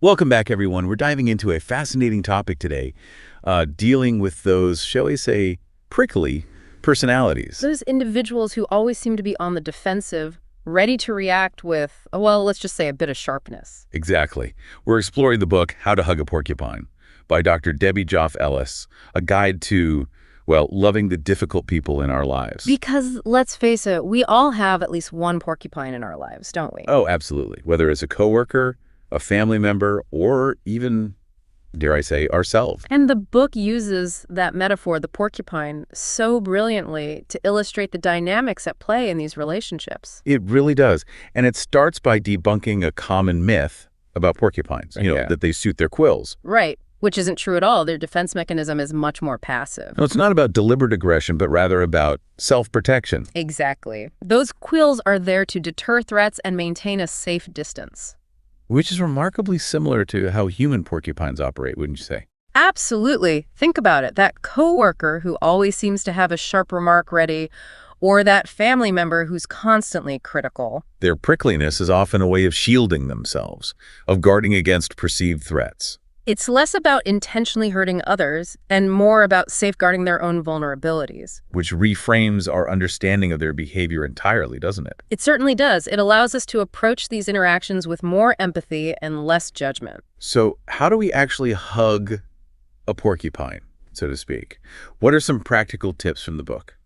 Welcome back, everyone. We're diving into a fascinating topic today, dealing with those, shall we say, prickly personalities. Those individuals who always seem to be on the defensive, ready to react with, well, let's just say a bit of sharpness. Exactly. We're exploring the book, How to Hug a Porcupine, by Dr. Debbie Joffe Ellis, a guide to, well, loving the difficult people in our lives. Because, let's face it, we all have at least one porcupine in our lives, don't we? Oh, absolutely. Whether it's a coworker, a family member, or even, dare I say, ourselves. And the book uses that metaphor, the porcupine, so brilliantly to illustrate the dynamics at play in these relationships. It really does. And it starts by debunking a common myth about porcupines, that they suit their quills. Right, which isn't true at all. Their defense mechanism is much more passive. No, it's not about deliberate aggression, but rather about self-protection. Exactly. Those quills are there to deter threats and maintain a safe distance. Which is remarkably similar to how human porcupines operate, wouldn't you say? Absolutely. Think about it. That coworker who always seems to have a sharp remark ready, or that family member who's constantly critical. Their prickliness is often a way of shielding themselves, of guarding against perceived threats. It's less about intentionally hurting others and more about safeguarding their own vulnerabilities. Which reframes our understanding of their behavior entirely, doesn't it? It certainly does. It allows us to approach these interactions with more empathy and less judgment. So how do we actually hug a porcupine, so to speak? What are some practical tips from the book?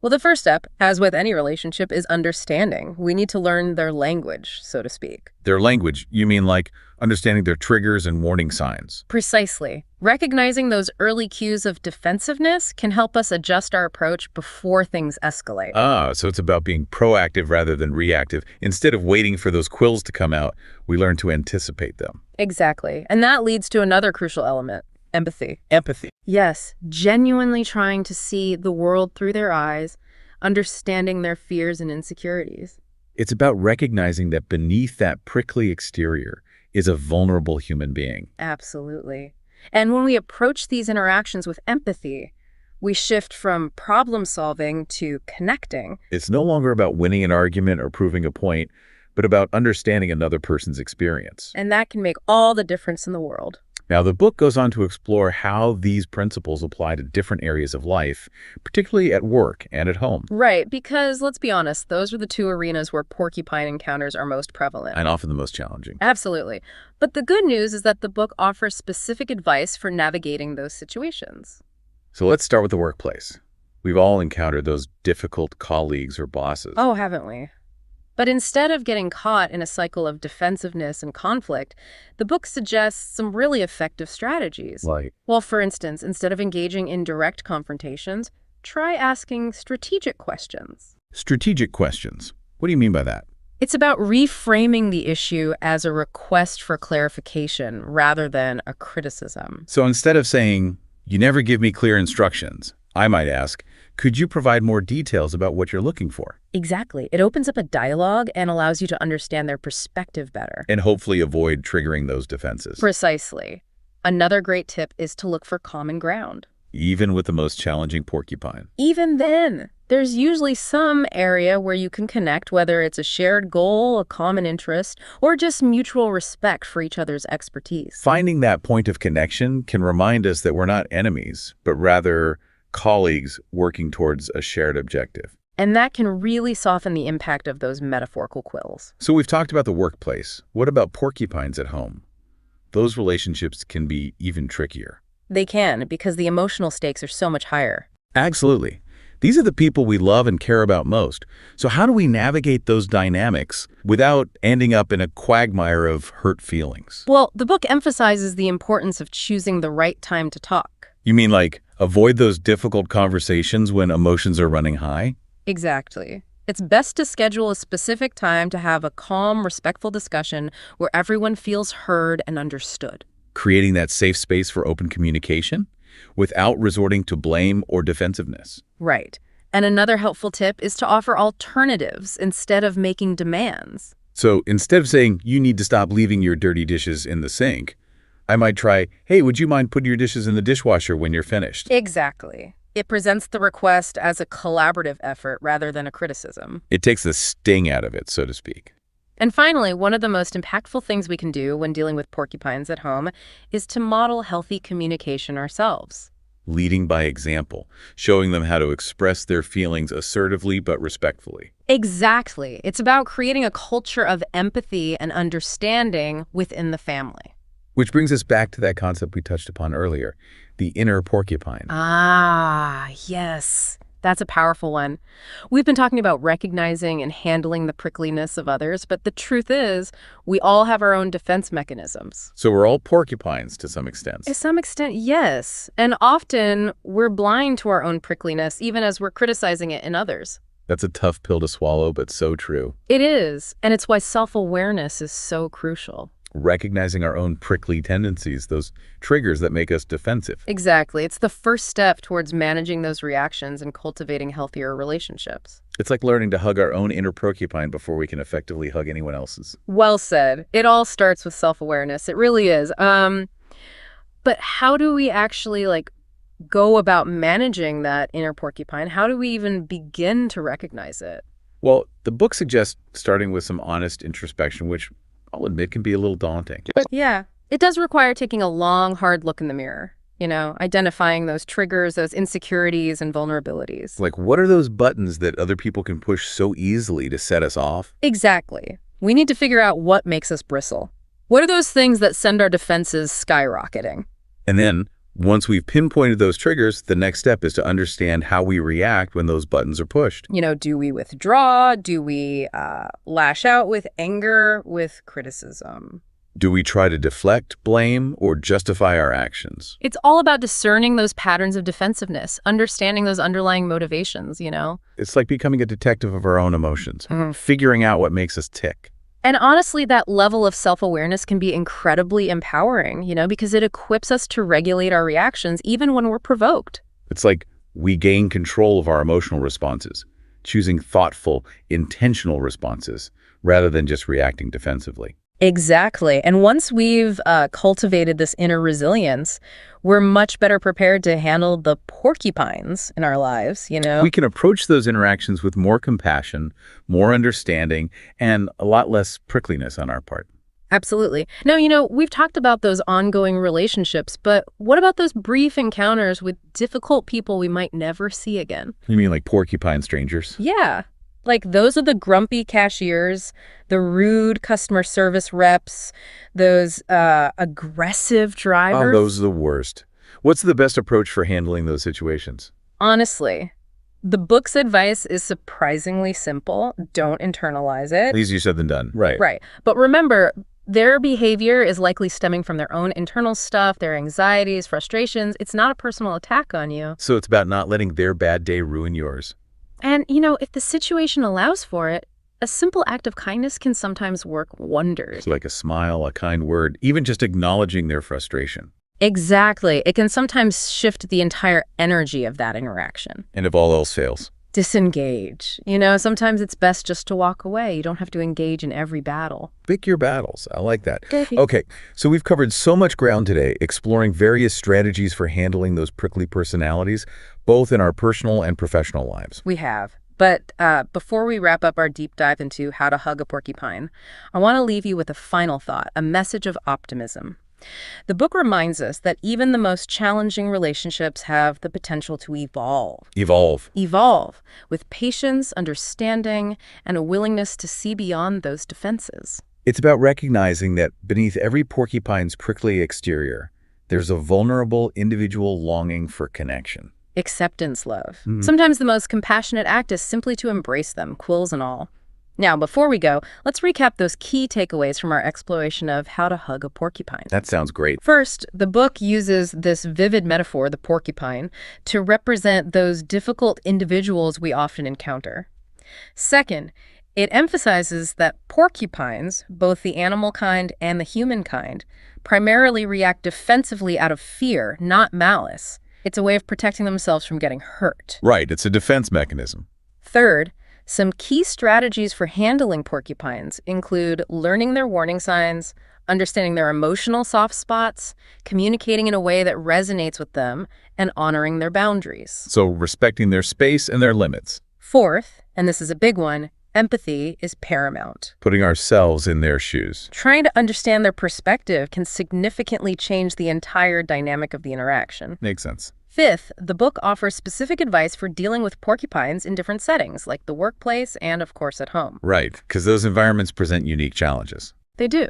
Well, the first step, as with any relationship, is understanding. We need to learn their language, so to speak. Their language, you mean like understanding their triggers and warning signs? Precisely. Recognizing those early cues of defensiveness can help us adjust our approach before things escalate. So it's about being proactive rather than reactive. Instead of waiting for those quills to come out, we learn to anticipate them. Exactly. And that leads to another crucial element. Empathy. Empathy. Yes, genuinely trying to see the world through their eyes, understanding their fears and insecurities. It's about recognizing that beneath that prickly exterior is a vulnerable human being. Absolutely. And when we approach these interactions with empathy, we shift from problem solving to connecting. It's no longer about winning an argument or proving a point, but about understanding another person's experience. And that can make all the difference in the world. Now, the book goes on to explore how these principles apply to different areas of life, particularly at work and at home. Right, because let's be honest, those are the two arenas where porcupine encounters are most prevalent. And often the most challenging. Absolutely. But the good news is that the book offers specific advice for navigating those situations. So let's start with the workplace. We've all encountered those difficult colleagues or bosses. Oh, haven't we? But instead of getting caught in a cycle of defensiveness and conflict, the book suggests some really effective strategies. Like? Well, for instance, instead of engaging in direct confrontations, try asking strategic questions. Strategic questions. What do you mean by that? It's about reframing the issue as a request for clarification rather than a criticism. So instead of saying, "You never give me clear instructions," I might ask, "Could you provide more details about what you're looking for?" Exactly. It opens up a dialogue and allows you to understand their perspective better. And hopefully avoid triggering those defenses. Precisely. Another great tip is to look for common ground. Even with the most challenging porcupine. Even then, there's usually some area where you can connect, whether it's a shared goal, a common interest, or just mutual respect for each other's expertise. Finding that point of connection can remind us that we're not enemies, but rather colleagues working towards a shared objective. And that can really soften the impact of those metaphorical quills. So we've talked about the workplace. What about porcupines at home? Those relationships can be even trickier. They can, because the emotional stakes are so much higher. Absolutely. These are the people we love and care about most. So how do we navigate those dynamics without ending up in a quagmire of hurt feelings? Well, the book emphasizes the importance of choosing the right time to talk. You mean like avoid those difficult conversations when emotions are running high? Exactly. It's best to schedule a specific time to have a calm, respectful discussion where everyone feels heard and understood. Creating that safe space for open communication without resorting to blame or defensiveness. Right. And another helpful tip is to offer alternatives instead of making demands. So instead of saying, "You need to stop leaving your dirty dishes in the sink," I might try, "Hey, would you mind putting your dishes in the dishwasher when you're finished?" Exactly. It presents the request as a collaborative effort rather than a criticism. It takes the sting out of it, so to speak. And finally, one of the most impactful things we can do when dealing with porcupines at home is to model healthy communication ourselves. Leading by example, showing them how to express their feelings assertively but respectfully. Exactly. It's about creating a culture of empathy and understanding within the family. Which brings us back to that concept we touched upon earlier, the inner porcupine. Ah, yes. That's a powerful one. We've been talking about recognizing and handling the prickliness of others, but the truth is, we all have our own defense mechanisms. So we're all porcupines to some extent. To some extent, yes. And often, we're blind to our own prickliness, even as we're criticizing it in others. That's a tough pill to swallow, but so true. It is, and it's why self-awareness is so crucial. Recognizing our own prickly tendencies, those triggers that make us defensive. Exactly. It's the first step towards managing those reactions and cultivating healthier relationships. It's like learning to hug our own inner porcupine before we can effectively hug anyone else's. Well said. It all starts with self-awareness. It really is. But how do we actually, go about managing that inner porcupine? How do we even begin to recognize it? Well, the book suggests starting with some honest introspection, which I'll admit can be a little daunting. Yeah, it does require taking a long, hard look in the mirror, identifying those triggers, those insecurities and vulnerabilities. Like, what are those buttons that other people can push so easily to set us off? Exactly. We need to figure out what makes us bristle. What are those things that send our defenses skyrocketing? And then, once we've pinpointed those triggers, the next step is to understand how we react when those buttons are pushed. Do we withdraw? Do we lash out with anger, with criticism? Do we try to deflect, blame, or justify our actions? It's all about discerning those patterns of defensiveness, understanding those underlying motivations, It's like becoming a detective of our own emotions, figuring out what makes us tick. And honestly, that level of self-awareness can be incredibly empowering, because it equips us to regulate our reactions even when we're provoked. It's like we gain control of our emotional responses, choosing thoughtful, intentional responses rather than just reacting defensively. Exactly. And once we've cultivated this inner resilience, we're much better prepared to handle the porcupines in our lives, We can approach those interactions with more compassion, more understanding, and a lot less prickliness on our part. Absolutely. Now, we've talked about those ongoing relationships, but what about those brief encounters with difficult people we might never see again? You mean like porcupine strangers? Yeah. Those are the grumpy cashiers, the rude customer service reps, those aggressive drivers. Oh, those are the worst. What's the best approach for handling those situations? Honestly, the book's advice is surprisingly simple. Don't internalize it. Easier said than done. Right. Right. But remember, their behavior is likely stemming from their own internal stuff, their anxieties, frustrations. It's not a personal attack on you. So it's about not letting their bad day ruin yours. And, if the situation allows for it, a simple act of kindness can sometimes work wonders. So like a smile, a kind word, even just acknowledging their frustration. Exactly. It can sometimes shift the entire energy of that interaction. And if all else fails? Disengage. Sometimes it's best just to walk away. You don't have to engage in every battle. Pick your battles. I like that. Okay, so we've covered so much ground today, exploring various strategies for handling those prickly personalities, both in our personal and professional lives. We have. But before we wrap up our deep dive into how to hug a porcupine, I want to leave you with a final thought, a message of optimism. The book reminds us that even the most challenging relationships have the potential to evolve. Evolve with patience, understanding, and a willingness to see beyond those defenses. It's about recognizing that beneath every porcupine's prickly exterior, there's a vulnerable individual longing for connection. Acceptance, love. Sometimes the most compassionate act is simply to embrace them, quills and all. Now, before we go, let's recap those key takeaways from our exploration of how to hug a porcupine. That sounds great. First, the book uses this vivid metaphor, the porcupine, to represent those difficult individuals we often encounter. Second, it emphasizes that porcupines, both the animal kind and the human kind, primarily react defensively out of fear, not malice. It's a way of protecting themselves from getting hurt. Right, it's a defense mechanism. Third, some key strategies for handling porcupines include learning their warning signs, understanding their emotional soft spots, communicating in a way that resonates with them, and honoring their boundaries. So respecting their space and their limits. Fourth, and this is a big one, Empathy is paramount. Putting ourselves in their shoes. Trying to understand their perspective can significantly change the entire dynamic of the interaction. Makes sense. Fifth, the book offers specific advice for dealing with porcupines in different settings, like the workplace and, of course, at home. Right, because those environments present unique challenges. They do.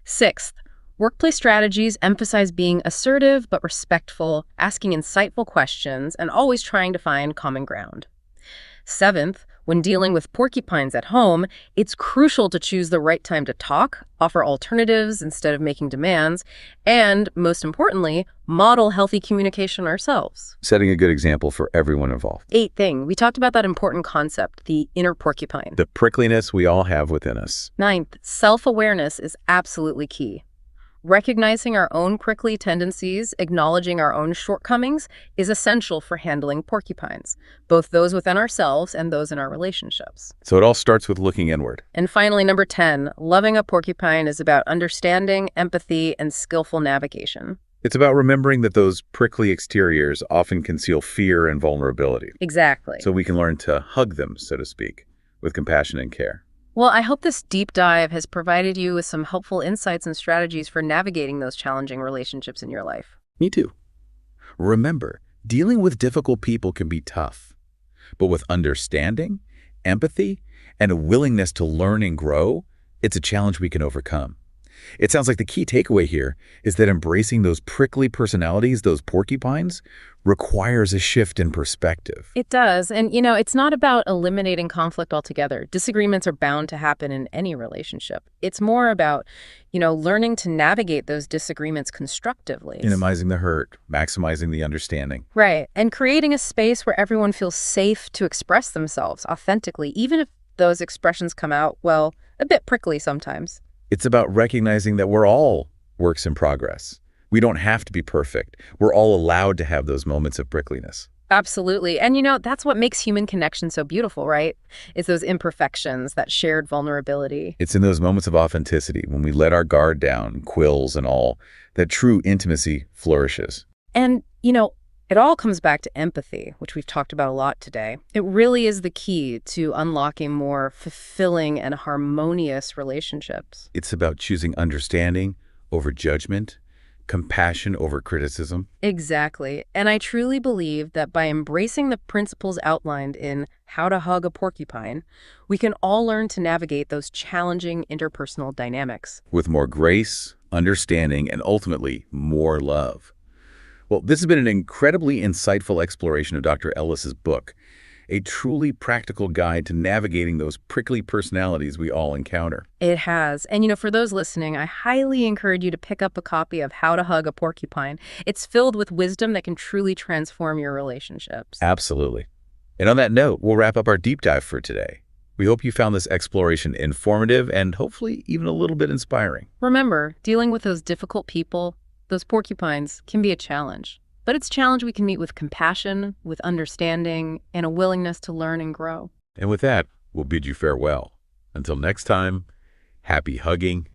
Sixth, workplace strategies emphasize being assertive but respectful, asking insightful questions, and always trying to find common ground. Seventh, when dealing with porcupines at home, it's crucial to choose the right time to talk, offer alternatives instead of making demands, and, most importantly, model healthy communication ourselves. Setting a good example for everyone involved. Eighth thing, we talked about that important concept, the inner porcupine. The prickliness we all have within us. Ninth, self-awareness is absolutely key. Recognizing our own prickly tendencies, acknowledging our own shortcomings, is essential for handling porcupines, both those within ourselves and those in our relationships. So it all starts with looking inward. And finally, number 10, loving a porcupine is about understanding, empathy, and skillful navigation. It's about remembering that those prickly exteriors often conceal fear and vulnerability. Exactly. So we can learn to hug them, so to speak, with compassion and care. Well, I hope this deep dive has provided you with some helpful insights and strategies for navigating those challenging relationships in your life. Me too. Remember, dealing with difficult people can be tough, but with understanding, empathy, and a willingness to learn and grow, it's a challenge we can overcome. It sounds like the key takeaway here is that embracing those prickly personalities, those porcupines, requires a shift in perspective. It does. And, it's not about eliminating conflict altogether. Disagreements are bound to happen in any relationship. It's more about, learning to navigate those disagreements constructively. Minimizing the hurt, maximizing the understanding. Right. And creating a space where everyone feels safe to express themselves authentically, even if those expressions come out, well, a bit prickly sometimes. It's about recognizing that we're all works in progress. We don't have to be perfect. We're all allowed to have those moments of prickliness. Absolutely. And that's what makes human connection so beautiful, right? It's those imperfections, that shared vulnerability. It's in those moments of authenticity, when we let our guard down, quills and all, that true intimacy flourishes. And, it all comes back to empathy, which we've talked about a lot today. It really is the key to unlocking more fulfilling and harmonious relationships. It's about choosing understanding over judgment, compassion over criticism. Exactly. And I truly believe that by embracing the principles outlined in How to Hug a Porcupine, we can all learn to navigate those challenging interpersonal dynamics. With more grace, understanding, and ultimately more love. Well, this has been an incredibly insightful exploration of Dr. Ellis's book, a truly practical guide to navigating those prickly personalities we all encounter. It has. And for those listening, I highly encourage you to pick up a copy of How to Hug a Porcupine. It's filled with wisdom that can truly transform your relationships. Absolutely. And on that note, we'll wrap up our deep dive for today. We hope you found this exploration informative and hopefully even a little bit inspiring. Remember, dealing with those difficult people, those porcupines, can be a challenge. But it's a challenge we can meet with compassion, with understanding, and a willingness to learn and grow. And with that, we'll bid you farewell. Until next time, happy hugging